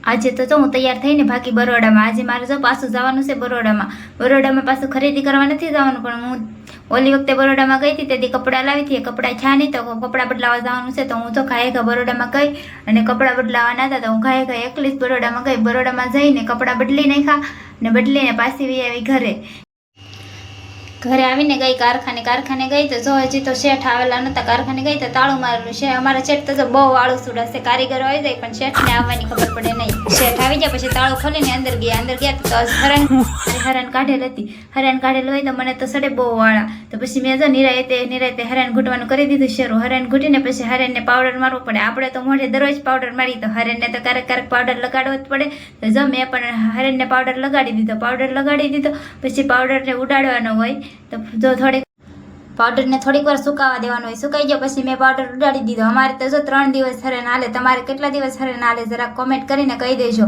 આજે તો જો હું તૈયાર થઈને બાકી બરોડામાં આજે મારે જો પાછું જવાનું છે બરોડામાં પાછું ખરીદી કરવા નથી જવાનું પણ હું ઓલી વખતે બરોડામાં ગઈ હતી તેથી કપડાં લાવી હતી કપડાં છા નહીં તો કપડાં બદલાવા જવાનું છે તો હું તો ઘાયે બરોડામાં ગઈ અને કપડાં બદલાવાના હતા તો હું ઘાયે એકલી જ બરોડામાં ગઈ બરોડામાં જઈને કપડાં બદલી નાખ્યા ને બદલીને પાછી વી આવી ઘરે આવીને ગઈ કારખાને ગઈ તો જો હજી તો શેઠ આવેલા નતા કારખાને ગઈ તો તાળું મારેલું છે અમારા શેઠ તો બહુ વાળું સુડાશે કારીગરો આવી જાય પણ શેઠને આવવાની ખબર પડે નહીં શેઠ આવી જાય પછી તાળું ખોલીને અંદર ગયા તો હરાન કાઢેલ હતી હરાન કાઢેલું હોય તો મને તો સડે બહુ વાળા તો પછી મેં જો નિરાયતે હરાન ઘૂંટવાનું કરી દીધું શરૂ હરાન ઘૂંટીને પછી હરાનને પાવડર મારવો પડે આપણે તો મોઢે દરરોજ પાવડર મારી તો હરાનને તો ક્યારેક પાવડર લગાડવો જ પડે તો જો મેં પણ હરાનને પાવડર લગાડી દીધો પછી પાવડરને ઉડાડવાનો હોય તો જો પાવડરને થોડીક વાર સુકાવા દેવાનું હોય સુકાઈ ગયો પછી મેં પાવડર ઉડાડી દીધો અમારે તો જો 3 દિવસ હરાન હાલે તમારે કેટલા દિવસ હરાન હાલે જરાક કોમેન્ટ કરીને કહી દેજો